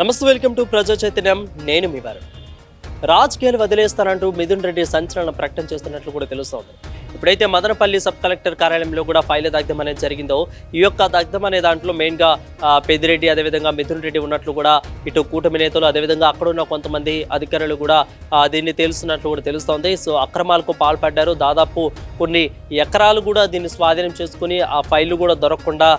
నమస్తే, welcome to ప్రజా చైతన్యం. నేను మీ వారు. రాజకీయాలు వదిలేస్తానంటూ మిథున్ రెడ్డి సంచలన ప్రకటన చేస్తున్నట్లు కూడా తెలుస్తోంది. ఇప్పుడైతే మదనపల్లి సబ్ కలెక్టర్ కార్యాలయంలో కూడా ఫైల్ దగ్ధం అనేది జరిగిందో, ఈ యొక్క దగ్ధం అనే దాంట్లో మెయిన్గా పెద్దిరెడ్డి అదేవిధంగా మిథున్ రెడ్డి ఉన్నట్లు కూడా ఇటు కూటమి నేతలు అదేవిధంగా అక్కడ ఉన్న కొంతమంది అధికారులు కూడా దీన్ని తెలుస్తున్నట్లు కూడా తెలుస్తోంది. సో అక్రమాలకు పాల్పడ్డారు. దాదాపు కొన్ని ఎకరాలు కూడా దీన్ని స్వాధీనం చేసుకుని ఆ ఫైళ్లు కూడా దొరకకుండా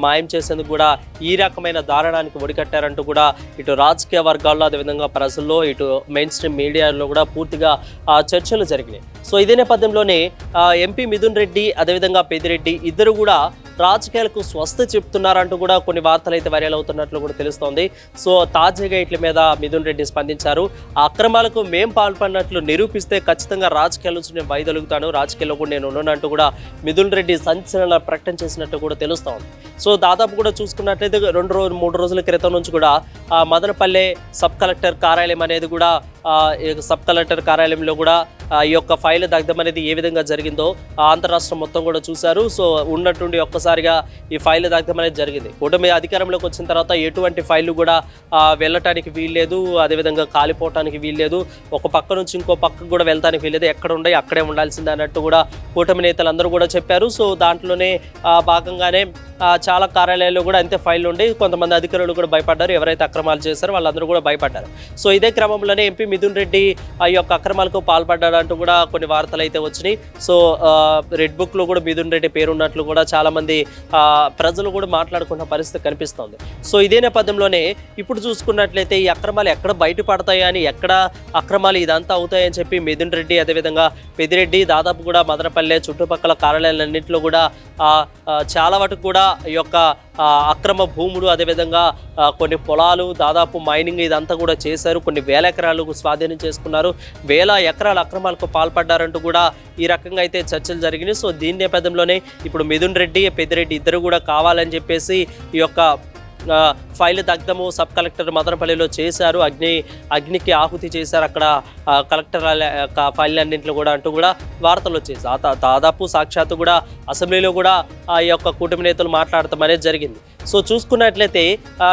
మాయం చేసేందుకు కూడా ఈ రకమైన దారుణానికి ఒడికట్టారంటూ కూడా ఇటు రాజకీయ వర్గాల్లో అదేవిధంగా ప్రజల్లో ఇటు మెయిన్ స్ట్రీమ్ మీడియాలో కూడా పూర్తిగా చర్చలు జరిగినాయి. సో ఇదే నేపథ్యంలోనే ఎంపీ మిథున్ రెడ్డి అదేవిధంగా పెద్దిరెడ్డి ఇద్దరు కూడా రాజకీయాలకు స్వస్తి చెప్తున్నారంటూ కూడా కొన్ని వార్తలు అయితే వైరల్ అవుతున్నట్లు కూడా తెలుస్తోంది. సో తాజాగా ఇట్ల మీద మిథున్ రెడ్డి స్పందించారు. ఆ అక్రమాలకు మేం పాల్పడినట్లు నిరూపిస్తే ఖచ్చితంగా రాజకీయాల నుంచి నేను వైదొలుగుతాను, రాజకీయాల్లో కూడా నేను ఉన్నానంటూ కూడా మిథున్ రెడ్డి సంచలన ప్రకటన చేసినట్టు కూడా తెలుస్తోంది. సో దాదాపు కూడా చూసుకున్నట్లయితే 2-3 రోజుల క్రితం నుంచి కూడా మదనపల్లె సబ్ కలెక్టర్ కార్యాలయం అనేది కూడా సబ్ కలెక్టర్ కార్యాలయంలో కూడా ఈ యొక్క ఫైల్ దగ్ధం అనేది ఏ విధంగా జరిగిందో ఆంధ్ర రాష్ట్రం మొత్తం కూడా చూశారు. సో ఉన్నట్టుండి ఒక్కసారిగా ఈ ఫైల్ దగ్ధం అనేది జరిగింది. కూటమి అధికారంలోకి వచ్చిన తర్వాత ఎటువంటి ఫైళ్లు కూడా వెళ్ళటానికి వీల్లేదు, అదేవిధంగా కాలిపోవటానికి వీల్లేదు, ఒక పక్క నుంచి ఇంకో పక్కకు కూడా వెళ్తానికి వీల్లేదు, ఎక్కడ ఉండే అక్కడే ఉండాల్సిందే అన్నట్టు కూడా కూటమి నేతలు అందరూ కూడా చెప్పారు. సో దాంట్లోనే భాగంగానే చాలా కార్యాలయాల్లో కూడా అంతే ఫైళ్లు ఉండి కొంతమంది అధికారులు కూడా భయపడ్డారు. ఎవరైతే అక్రమాలు చేశారో వాళ్ళందరూ కూడా భయపడ్డారు. సో ఇదే క్రమంలోనే ఎంపీ మిథున్ రెడ్డి ఆ యొక్క అక్రమాలకు పాల్పడ్డాడంటూ కూడా కొన్ని వార్తలు అయితే వచ్చినాయి. సో రెడ్ బుక్లో కూడా మిథున్ రెడ్డి పేరున్నట్లు కూడా చాలామంది ప్రజలు కూడా మాట్లాడుకున్న పరిస్థితి కనిపిస్తోంది. సో ఇదే నేపథ్యంలోనే ఇప్పుడు చూసుకున్నట్లయితే ఈ అక్రమాలు ఎక్కడ బయటపడతాయని, ఎక్కడ అక్రమాలు ఇదంతా అవుతాయని చెప్పి మిథున్ రెడ్డి అదేవిధంగా పెద్దిరెడ్డి దాదాపు కూడా మదనపల్లె చుట్టుపక్కల కార్యాలయాలన్నింటిలో కూడా చాలా వరకు కూడా ఈ యొక్క అక్రమ భూములు అదేవిధంగా కొన్ని పొలాలు దాదాపు మైనింగ్ ఇదంతా కూడా చేశారు. కొన్ని వేల ఎకరాలు స్వాధీనం చేసుకున్నారు. వేల ఎకరాల అక్రమాలకు పాల్పడ్డారంటూ కూడా ఈ రకంగా అయితే చర్చలు జరిగినాయి. సో దీని నేపథ్యంలోనే ఇప్పుడు మిథున్ రెడ్డి పెద్దిరెడ్డి ఇద్దరు కూడా కావాలని చెప్పేసి ఈ యొక్క ఫైల్ దగ్ధము సబ్ కలెక్టర్ మదనపల్లిలో చేశారు. అగ్నికి ఆహుతి చేశారు అక్కడ కలెక్టర్ ఫైల్ అన్నింటిలో కూడా అంటూ కూడా వార్తలు వచ్చేసి దాదాపు సాక్షాత్తు కూడా అసెంబ్లీలో కూడా ఈ యొక్క కూటమి నేతలు మాట్లాడటం అనేది జరిగింది. సో చూసుకున్నట్లయితే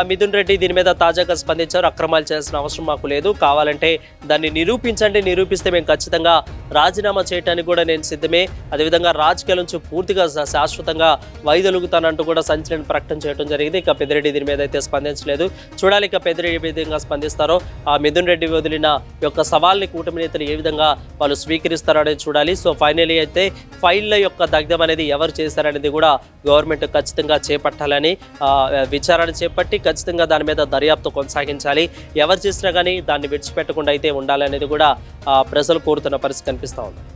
మిథున్ రెడ్డి దీని మీద తాజాగా స్పందించారు. అక్రమాలు చేయాల్సిన అవసరం మాకు లేదు, కావాలంటే దాన్ని నిరూపించండి, నిరూపిస్తే మేము ఖచ్చితంగా రాజీనామా చేయడానికి కూడా నేను సిద్ధమే, అదేవిధంగా రాజకీయాల నుంచి పూర్తిగా శాశ్వతంగా వైదొలుగుతానంటూ కూడా సంచలన ప్రకటన చేయడం జరిగింది. ఇక పెద్దిరెడ్డి దీని మీద అయితే స్పందించలేదు. చూడాలి ఇక పెద్దిరెడ్డి ఏ విధంగా స్పందిస్తారో, ఆ మిథున్ రెడ్డి వదిలిన యొక్క సవాల్ని కూటమి నేతలు ఏ విధంగా వాళ్ళు స్వీకరిస్తారో అనేది చూడాలి. సో ఫైనలీ అయితే ఫైళ్ళ యొక్క దగ్ధం అనేది ఎవరు చేశారనేది కూడా గవర్నమెంట్ ఖచ్చితంగా చేపట్టాలని విచారణ చేపట్టి ఖచ్చితంగా దాని మీద దర్యాప్తు కొనసాగించాలి. ఎవరు చేసినా కానీ దాన్ని విడిచిపెట్టకుండా అయితే ఉండాలనేది కూడా ప్రజలు కోరుతున్న పరిస్థితి కనిపిస్తూ ఉంది.